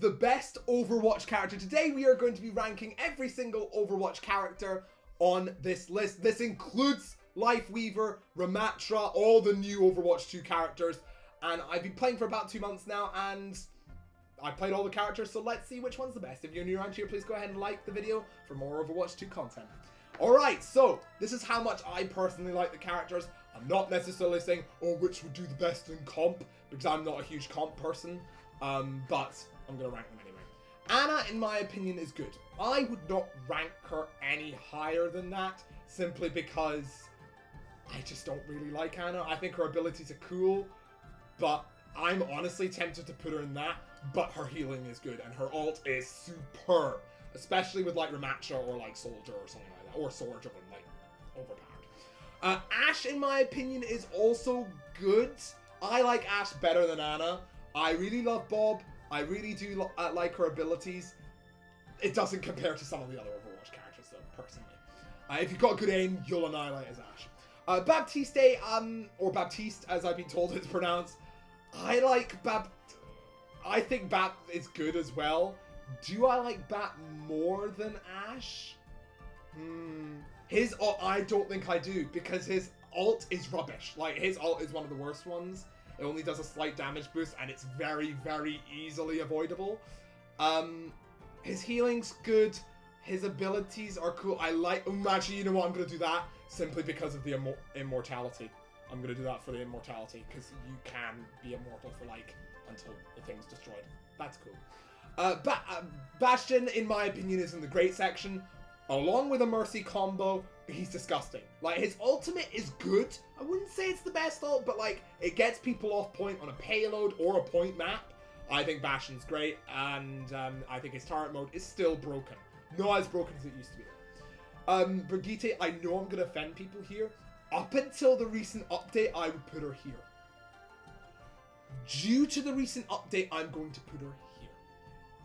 the best Overwatch character. Today we are going to be ranking every single Overwatch character on this list. This includes Lifeweaver, Ramatra, all the new Overwatch 2 characters. And I've been playing for about 2 months now, and I played all the characters, so let's see which one's the best. If you're new around here, please go ahead and like the video for more Overwatch 2 content. Alright, so this is how much I personally like the characters. I'm not necessarily saying, oh, which would do the best in comp, because I'm not a huge comp person, but I'm going to rank them anyway. Ana, in my opinion, is good. I would not rank her any higher than that, simply because I just don't really like Ana. I think her abilities are cool, but I'm honestly tempted to put her in that, but her healing is good, and her ult is superb, especially with like Ramatra or like Soldier or something like that, or Soldier when like overpowered. Ashe, in my opinion, is also good. I like Ashe better than Ana. I really love Bob. I really do like her abilities. It doesn't compare to some of the other Overwatch characters, though, personally. If you've got good aim, you'll annihilate as Ashe. Baptiste, or Baptiste, as I've been told it's pronounced. I like Bap. I think Bap is good as well. Do I like Bap more than Ashe? His ult, I don't think I do, because his ult is rubbish. Like, his ult is one of the worst ones. It only does a slight damage boost, and it's very, very easily avoidable. His healing's good. His abilities are cool. I like... actually, you know what? I'm going to do that simply because of the immortality. I'm going to do that for the immortality, because you can be immortal for, like, until the thing's destroyed. That's cool. Bastion, in my opinion, is in the great section. Along with a Mercy combo, he's disgusting. Like, his ultimate is good. I wouldn't say it's the best ult, but, like, it gets people off point on a payload or a point map. I think Bastion's great, and I think his turret mode is still broken. Not as broken as it used to be. Brigitte, I know I'm going to offend people here. Up until the recent update, I would put her here. Due to the recent update, I'm going to put her here.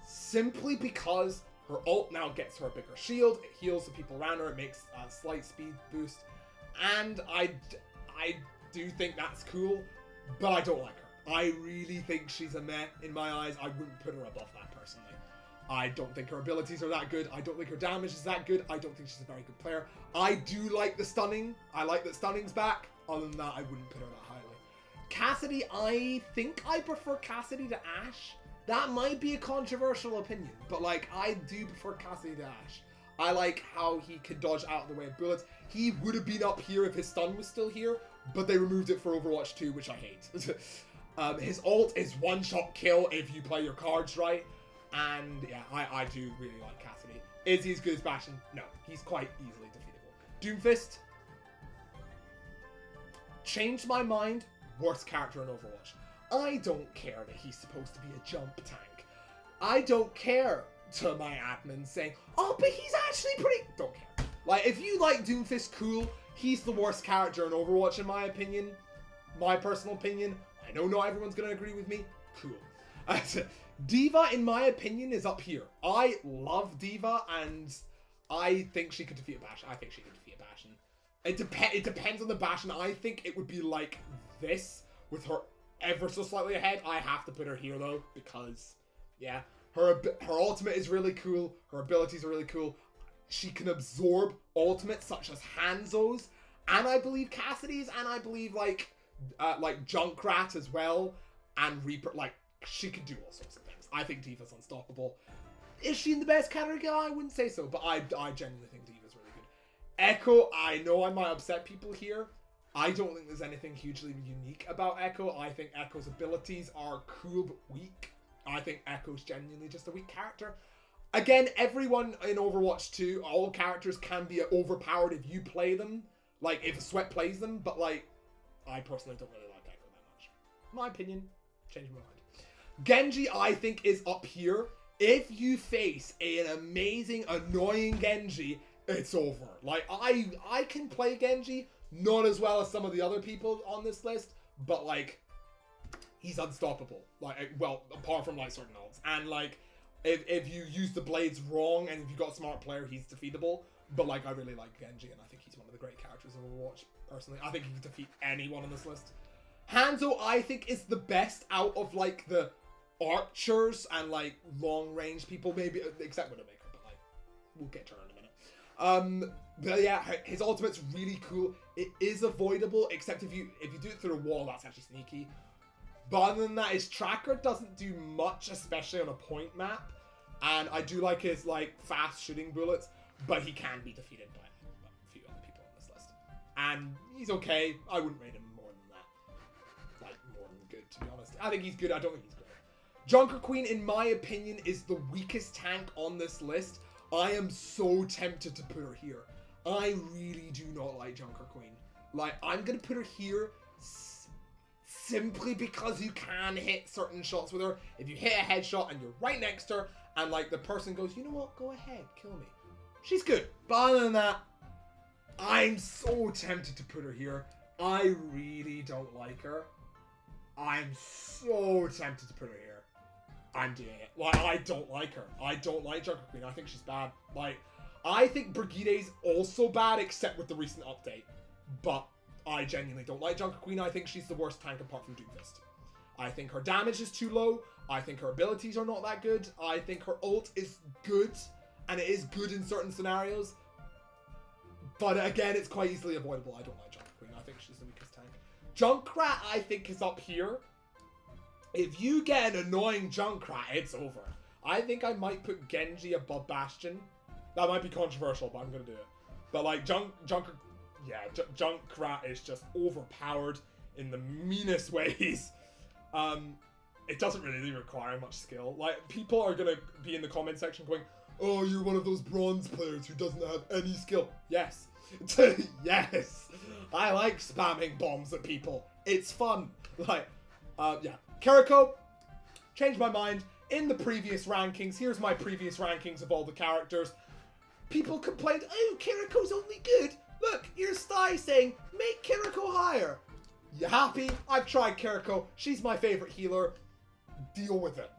Simply because her ult now gets her a bigger shield, it heals the people around her, it makes a slight speed boost, and I do think that's cool, but I don't like her. I really think she's a meh in my eyes. I wouldn't put her above that personally. I don't think her abilities are that good. I don't think her damage is that good. I don't think she's a very good player. I do like the stunning. I like that stunning's back. Other than that, I wouldn't put her that highly. Cassidy, I think I prefer Cassidy to Ashe. That might be a controversial opinion, but like, I do prefer Cassidy to Ashe. I like how he can dodge out of the way of bullets. He would have been up here if his stun was still here, but they removed it for Overwatch 2, which I hate. His ult is one-shot kill if you play your cards right. And yeah, I do really like Cassidy. Is he as good as Bastion? No, he's quite easily defeatable. Doomfist, changed my mind. Worst character in Overwatch. I don't care that he's supposed to be a jump tank. I don't care to my admin saying, oh, but he's actually pretty... Don't care. Like, if you like Doomfist, cool. He's the worst character in Overwatch, in my opinion. My personal opinion. I know not everyone's going to agree with me. Cool. Diva, in my opinion, is up here. I love Diva, and I think she could defeat a Bastion. I think she could defeat a Bastion. It depends on the Bastion. I think it would be like this, with her ever so slightly ahead. I have to put her here, though, because, yeah, her ultimate is really cool. Her abilities are really cool. She can absorb ultimates such as Hanzo's, and I believe Cassidy's, and I believe, like Junkrat as well, and Reaper. Like, she can do all sorts of things. I think Diva's unstoppable. Is she in the best category? I wouldn't say so, but I genuinely think Diva's really good. Echo, I know I might upset people here. I don't think there's anything hugely unique about Echo. I think Echo's abilities are cool but weak. I think Echo's genuinely just a weak character. Again, everyone in Overwatch 2, all characters can be overpowered if you play them. Like, if Sweat plays them, but like, I personally don't really like Echo that much. My opinion, change my mind. Genji, I think, is up here. If you face an amazing, annoying Genji, it's over. Like, I can play Genji, not as well as some of the other people on this list, but like, he's unstoppable. Like, well, apart from like certain ults. And like, if you use the blades wrong and if you got a smart player, he's defeatable. But like, I really like Genji, and I think he's one of the great characters of Overwatch, personally. I think he can defeat anyone on this list. Hanzo, I think, is the best out of like the archers and like long range people, maybe except Widowmaker, but like we'll get to her in a minute. But yeah, his ultimate's really cool. It is avoidable, except if you do it through a wall, that's actually sneaky. But other than that, his tracker doesn't do much, especially on a point map. And I do like his like fast shooting bullets, but he can be defeated by a few other people on this list. And he's okay. I wouldn't rate him more than that. Like more than good, to be honest. I think he's good. I don't think he's great. Junker Queen, in my opinion, is the weakest tank on this list. I am so tempted to put her here. I really do not like Junker Queen. Like, I'm gonna put her here simply because you can hit certain shots with her. If you hit a headshot and you're right next to her, and like the person goes, you know what, go ahead, kill me. She's good. But other than that, I'm so tempted to put her here. I really don't like her. I'm so tempted to put her here. I'm doing it. Like, I don't like her. I don't like Junker Queen. I think she's bad. Like, I think Brigitte's also bad, except with the recent update. But I genuinely don't like Junker Queen. I think she's the worst tank apart from Doomfist. I think her damage is too low. I think her abilities are not that good. I think her ult is good, and it is good in certain scenarios. But again, it's quite easily avoidable. I don't like Junker Queen. I think she's the weakest tank. Junkrat, I think, is up here. If you get an annoying Junkrat, it's over. I think I might put Genji above Bastion. That might be controversial, but I'm going to do it. But like, Junkrat is just overpowered in the meanest ways. It doesn't really require much skill. Like, people are going to be in the comment section going, oh, you're one of those bronze players who doesn't have any skill. Yes. Yes. I like spamming bombs at people. It's fun. Like, yeah. Kiriko, changed my mind. In the previous rankings, here's my previous rankings of all the characters. People complained, oh, Kiriko's only good. Look, here's Sty saying, make Kiriko higher. You happy? I've tried Kiriko. She's my favorite healer. Deal with it.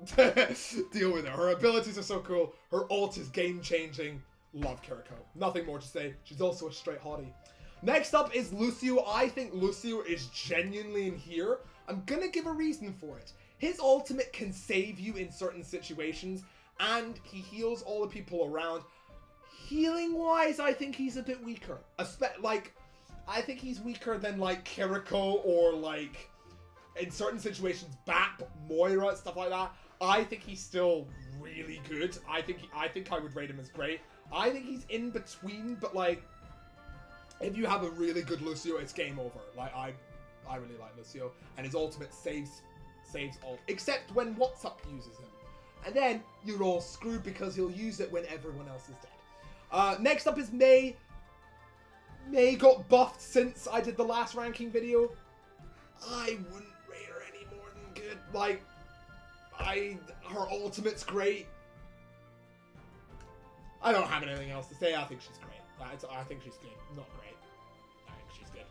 Deal with it. Her abilities are so cool. Her ult is game-changing. Love Kiriko. Nothing more to say. She's also a straight hottie. Next up is Lucio. I think Lucio is genuinely in here. I'm gonna give a reason for it. His ultimate can save you in certain situations, and he heals all the people around. Healing-wise, I think he's a bit weaker. I think he's weaker than, like, Kiriko or, like, in certain situations, Bap, Moira, stuff like that. I think he's still really good. I think I would rate him as great. I think he's in between, but, like, if you have a really good Lucio, it's game over. Like, I really like Lucio, and his ultimate saves all, except when WhatsApp uses him. And then you're all screwed because he'll use it when everyone else is dead. Next up is Mei. Mei got buffed since I did the last ranking video. I wouldn't rate her any more than good. Like, her ultimate's great. I don't have anything else to say. I think she's great. I think she's good. Not great. I think she's good.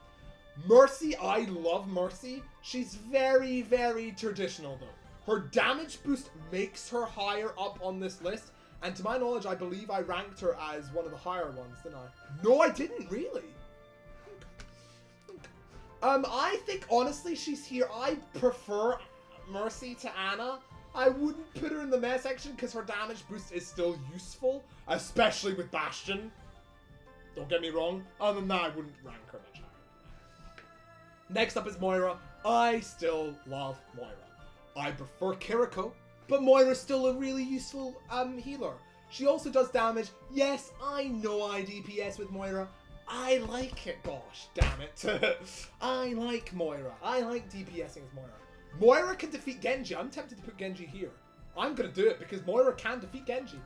Mercy, I love Mercy. She's very, very traditional though. Her damage boost makes her higher up on this list. And to my knowledge, I believe I ranked her as one of the higher ones, didn't I? No, I didn't, really. I think, honestly, she's here. I prefer Mercy to Ana. I wouldn't put her in the meh section because her damage boost is still useful, especially with Bastion. Don't get me wrong. Other than that, I wouldn't rank her much higher. Next up is Moira. I still love Moira. I prefer Kiriko, but Moira's still a really useful healer. She also does damage. Yes, I know I DPS with Moira. I like it, gosh, damn it. I like Moira. I like DPSing with Moira. Moira can defeat Genji. I'm tempted to put Genji here. I'm going to do it because Moira can defeat Genji.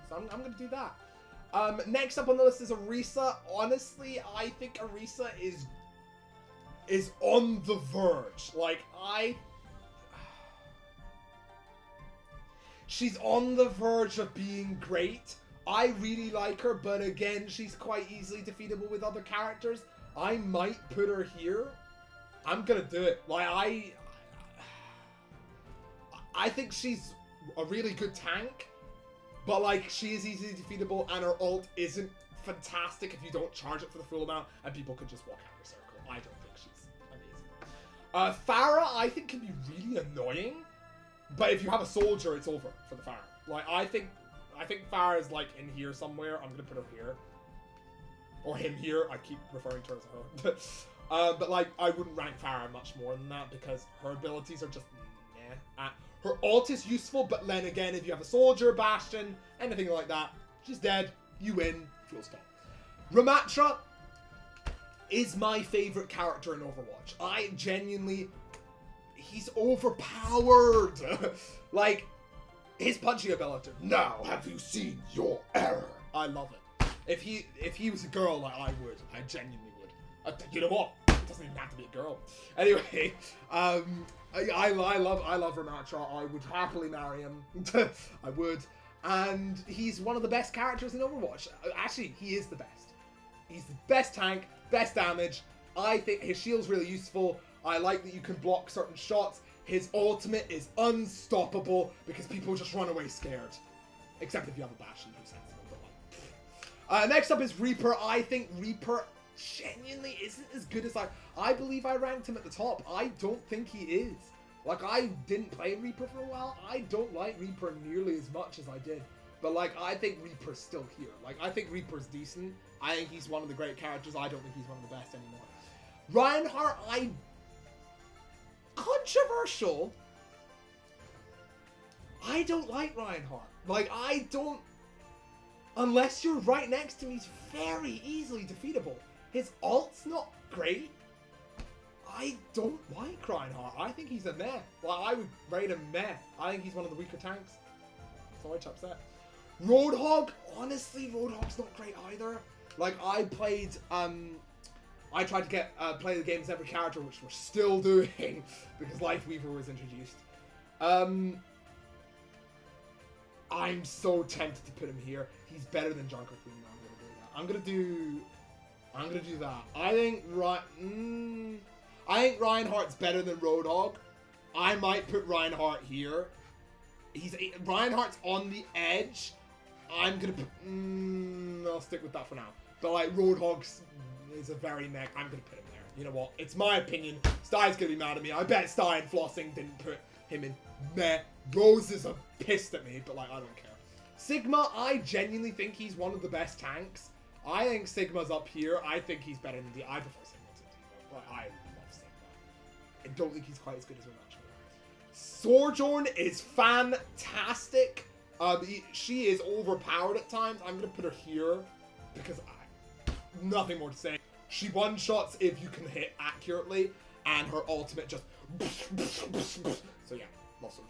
So I'm going to do that. Next up on the list is Orisa. Honestly, I think Orisa is on the verge. Like, she's on the verge of being great. I really like her, but again, she's quite easily defeatable with other characters. I might put her here. I'm gonna do it. Like, I think she's a really good tank, but like, she is easily defeatable, and her ult isn't fantastic if you don't charge it for the full amount, and people could just walk out your circle. I don't think she's amazing. Pharah, I think, can be really annoying. But if you have a soldier, it's over for the Pharah. Like, I think Pharah is like in here somewhere. I'm gonna put her here. Or him here. I keep referring to her as her. But like, I wouldn't rank Pharah much more than that because her abilities are just meh. Her ult is useful, but then again, if you have a soldier, Bastion, anything like that, she's dead. You win. Full stop. Ramatra is my favorite character in Overwatch. I genuinely... He's overpowered. Like, his punching ability. Now have you seen your error? I love it. If he was a girl, like, I would. I genuinely would. You know what? It doesn't even have to be a girl. Anyway, I love Ramatra. I would happily marry him. I would. And he's one of the best characters in Overwatch. Actually, he is the best. He's the best tank, best damage. I think his shield's really useful. I like that you can block certain shots. His ultimate is unstoppable because people just run away scared. Except if you have a Bastion who's sensible. But like. Next up is Reaper. I think Reaper genuinely isn't as good as I believe I ranked him at the top. I don't think he is. Like, I didn't play Reaper for a while. I don't like Reaper nearly as much as I did. But, like, I think Reaper's still here. Like, I think Reaper's decent. I think he's one of the great characters. I don't think he's one of the best anymore. Reinhardt, controversial. I don't like Reinhardt. Like, I don't... Unless you're right next to him, he's very easily defeatable. His ult's not great. I don't like Reinhardt. I think he's a meh. Well, I would rate him meh. I think he's one of the weaker tanks. Sorry to upset. Roadhog, honestly, Roadhog's not great either. Like, I played, I tried to get, play the game as every character, which we're still doing, because Life Weaver was introduced. I'm so tempted to put him here. He's better than Junker Queen. I'm gonna do that. I think Reinhardt's better than Roadhog. I might put Reinhardt here. Reinhardt's on the edge. I'm gonna put... I'll stick with that for now. But like, Roadhog is a very mech. I'm gonna put him there. You know what? It's my opinion. Stey's gonna be mad at me. I bet Stey and Flossing didn't put him in meh. Roses are pissed at me, but like, I don't care. Sigma, I genuinely think he's one of the best tanks. I think Sigma's up here. I think he's better than D. I prefer Sigma to D. But I love Sigma. I don't think he's quite as good as Ramatra. Sojourn is fantastic. She is overpowered at times. I'm going to put her here because nothing more to say. She one-shots if you can hit accurately, and her ultimate just... So yeah, love Sojourn.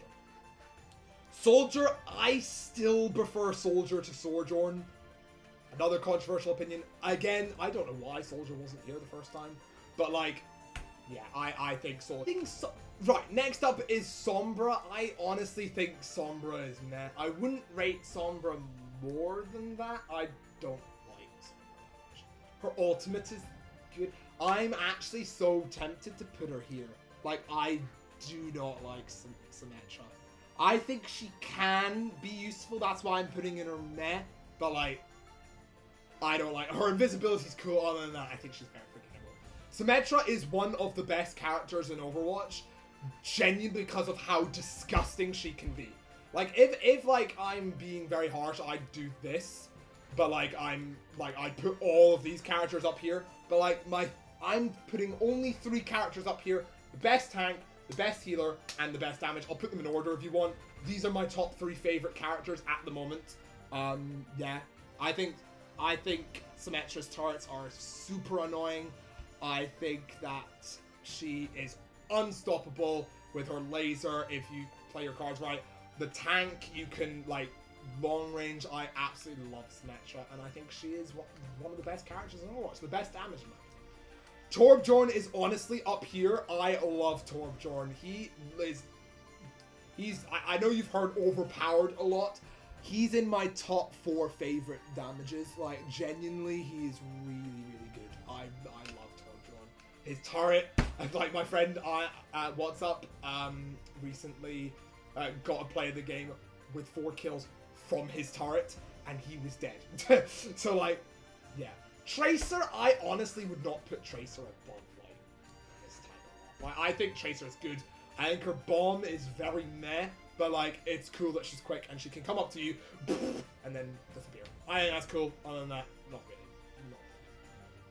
Soldier, I still prefer Soldier to Sojourn. Another controversial opinion. Again, I don't know why Soldier wasn't here the first time. But like, yeah, I think Soldier. Right, next up is Sombra. I honestly think Sombra is meh. I wouldn't rate Sombra more than that. I don't like Sombra. Her ultimate is good. I'm actually so tempted to put her here. Like, I do not like Symmetra. I think she can be useful. That's why I'm putting in her meh. But like, I don't like her. Invisibility's cool. Other than that, I think she's very forgettable. Symmetra is one of the best characters in Overwatch, genuinely because of how disgusting she can be. Like, if like I'm being very harsh, I'd do this, but like I'd put all of these characters up here. But like I'm putting only 3 characters up here: the best tank, the best healer, and the best damage. I'll put them in order if you want. These are my top 3 favorite characters at the moment. Yeah, I think Symmetra's turrets are super annoying. I think that she is unstoppable with her laser if you play your cards right. The tank, you can like long range. I absolutely love Symmetra, and I think she is one of the best characters in Overwatch. The best damage in my opinion. Torbjorn is honestly up here. I love Torbjorn. I know you've heard overpowered a lot. He's in my top 4 favorite damages. Like, genuinely, he is really, really good. I love Torbjorn. His turret, like my friend at WhatsApp recently got to play the game with 4 kills from his turret, and he was dead. So, like, yeah. Tracer, I honestly would not put Tracer above, like, this type of lot. Like, I think Tracer is good. I think her bomb is very meh, but like it's cool that she's quick and she can come up to you and then disappear. I think that's cool. Other than that, not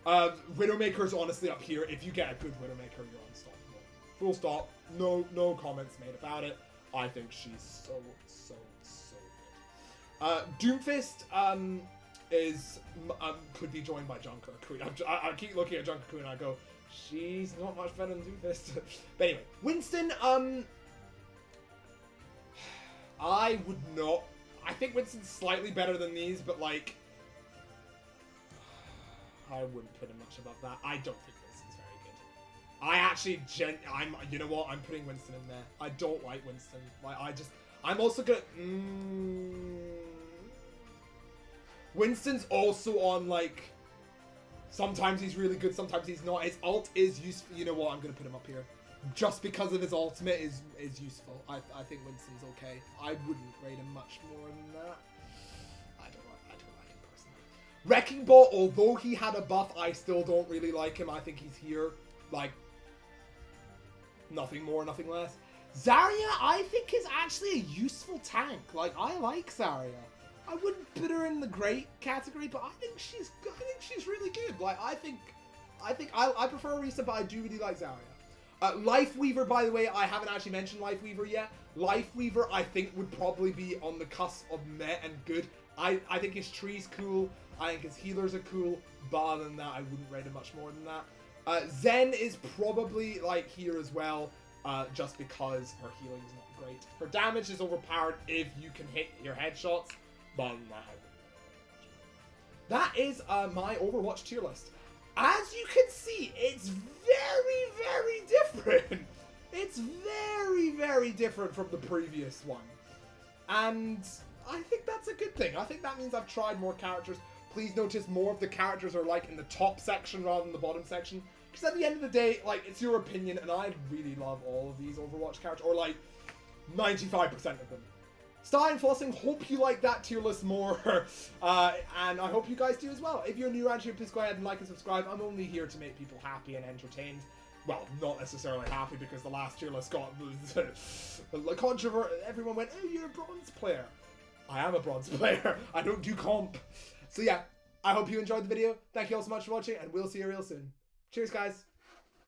really. Widowmaker's honestly up here. If you get a good Widowmaker, you're unstoppable. Full stop. No comments made about it. I think she's so good. Doomfist is could be joined by Junker Queen. I keep looking at Junker Queen and I go, she's not much better than Doomfist. But anyway, Winston. I would not. I think Winston's slightly better than these, but like, I wouldn't put him much above that. I don't think Winston's very good. I actually, you know what? I'm putting Winston in there. I don't like Winston. Like, I'm also gonna. Winston's also on like. Sometimes he's really good, sometimes he's not. His ult is useful. You know what? I'm gonna put him up here. Just because of his ultimate is useful. I think Winston's okay. I wouldn't rate him much more than that. I don't like him personally. Wrecking Ball, although he had a buff, I still don't really like him. I think he's here. Like, nothing more, nothing less. Zarya, I think, is actually a useful tank. Like, I like Zarya. I wouldn't put her in the great category, but I think she's really good. Like, I prefer Orisa, but I do really like Zarya. Lifeweaver, by the way, I haven't actually mentioned Lifeweaver yet. Lifeweaver, I think, would probably be on the cusp of meh and good. I think his tree's cool. I think his healers are cool. But other than that, I wouldn't rate him much more than that. Zen is probably, like, here as well, just because her healing is not great. Her damage is overpowered if you can hit your headshots. But other than that, I wouldn't rate him much more. That is my Overwatch tier list. As you can see, it's very different. It's very different from the previous one. And I think that's a good thing. I think that means I've tried more characters. Please notice more of the characters are like in the top section rather than the bottom section. Because at the end of the day, like, it's your opinion, and I really love all of these Overwatch characters, or like 95% of them. Sty and Flossing, hope you like that tier list more, and I hope you guys do as well. If you're new around here, please go ahead and like and subscribe. I'm only here to make people happy and entertained. Well, not necessarily happy, because the last tier list got controversial. Everyone went, oh, you're a bronze player. I am a bronze player. I don't do comp. So yeah, I hope you enjoyed the video. Thank you all so much for watching, and we'll see you real soon. Cheers, guys.